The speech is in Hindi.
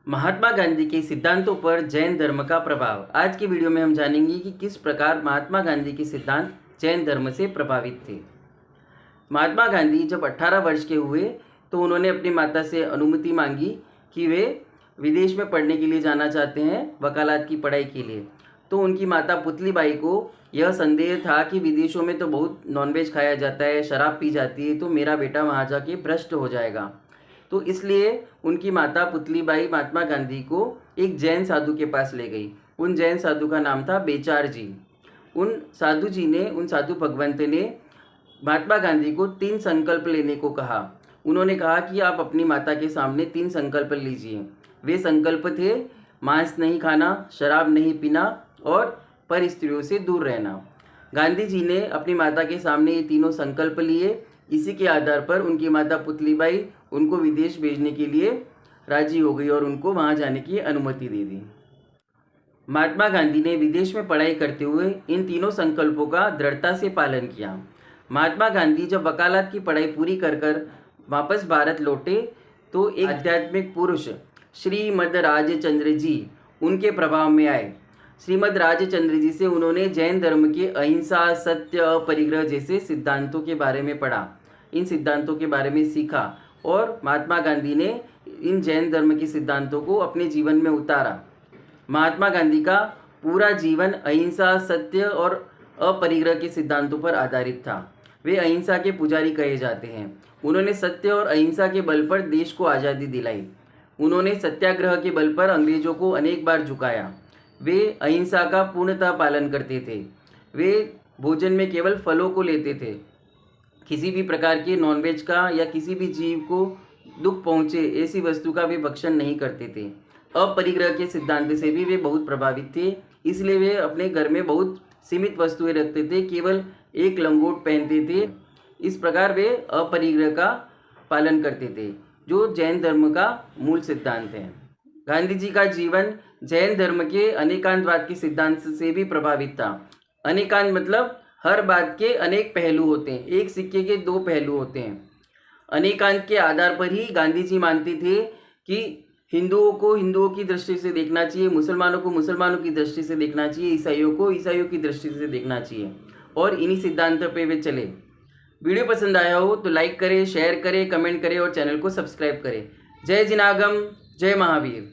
महात्मा गांधी के सिद्धांतों पर जैन धर्म का प्रभाव। आज की वीडियो में हम जानेंगे कि किस प्रकार महात्मा गांधी के सिद्धांत जैन धर्म से प्रभावित थे। महात्मा गांधी जब 18 वर्ष के हुए तो उन्होंने अपनी माता से अनुमति मांगी कि वे विदेश में पढ़ने के लिए जाना चाहते हैं, वकालत की पढ़ाई के लिए। तो उनकी माता पुतलीबाई को यह संदेह था कि विदेशों में तो बहुत नॉनवेज खाया जाता है, शराब पी जाती है, तो मेरा बेटा वहाँ जाके भ्रष्ट हो जाएगा। तो इसलिए उनकी माता पुतलीबाई महात्मा गांधी को एक जैन साधु के पास ले गई। उन जैन साधु का नाम था बेचार जी। उन साधु भगवंत ने महात्मा गांधी को 3 संकल्प लेने को कहा। उन्होंने कहा कि आप अपनी माता के सामने 3 संकल्प लीजिए। वे संकल्प थे मांस नहीं खाना, शराब नहीं पीना और पर स्त्रियों से दूर रहना। गांधी जी ने अपनी माता के सामने ये तीनों संकल्प लिए। इसी के आधार पर उनकी माता पुतलीबाई उनको विदेश भेजने के लिए राजी हो गई और उनको वहाँ जाने की अनुमति दे दी। महात्मा गांधी ने विदेश में पढ़ाई करते हुए इन तीनों संकल्पों का दृढ़ता से पालन किया। महात्मा गांधी जब वकालत की पढ़ाई पूरी कर वापस भारत लौटे तो एक आध्यात्मिक पुरुष श्रीमद राजचंद्र जी उनके प्रभाव में आए। श्रीमद राजचंद्र जी से उन्होंने जैन धर्म के अहिंसा, सत्य, अपरिग्रह जैसे सिद्धांतों के बारे में पढ़ा। इन सिद्धांतों के बारे में सीखा और महात्मा गांधी ने इन जैन धर्म के सिद्धांतों को अपने जीवन में उतारा। महात्मा गांधी का पूरा जीवन अहिंसा, सत्य और अपरिग्रह के सिद्धांतों पर आधारित था। वे अहिंसा के पुजारी कहे जाते हैं। उन्होंने सत्य और अहिंसा के बल पर देश को आज़ादी दिलाई। उन्होंने सत्याग्रह के बल पर अंग्रेजों को अनेक बार झुकाया। वे अहिंसा का पूर्णतः पालन करते थे। वे भोजन में केवल फलों को लेते थे। किसी भी प्रकार के नॉनवेज का या किसी भी जीव को दुख पहुँचे ऐसी वस्तु का वे भक्षण नहीं करते थे। अपरिग्रह के सिद्धांत से भी वे बहुत प्रभावित थे। इसलिए वे अपने घर में बहुत सीमित वस्तुएं रखते थे, केवल एक लंगोट पहनते थे। इस प्रकार वे अपरिग्रह का पालन करते थे, जो जैन धर्म का मूल सिद्धांत है। गांधी जी का जीवन जैन धर्म के अनेकांतवाद के सिद्धांत से भी प्रभावित था। अनेकांत मतलब हर बात के अनेक पहलू होते हैं, एक सिक्के के 2 पहलू होते हैं। अनेकांत के आधार पर ही गांधी जी मानते थे कि हिंदुओं को हिंदुओं की दृष्टि से देखना चाहिए, मुसलमानों को मुसलमानों की दृष्टि से देखना चाहिए, ईसाइयों को ईसाइयों की दृष्टि से देखना चाहिए, और इन्हीं सिद्धांतों पे वे चले। वीडियो पसंद आया हो तो लाइक करें, शेयर करें, कमेंट करें और चैनल को सब्सक्राइब करें। जय जिनागम, जय महावीर।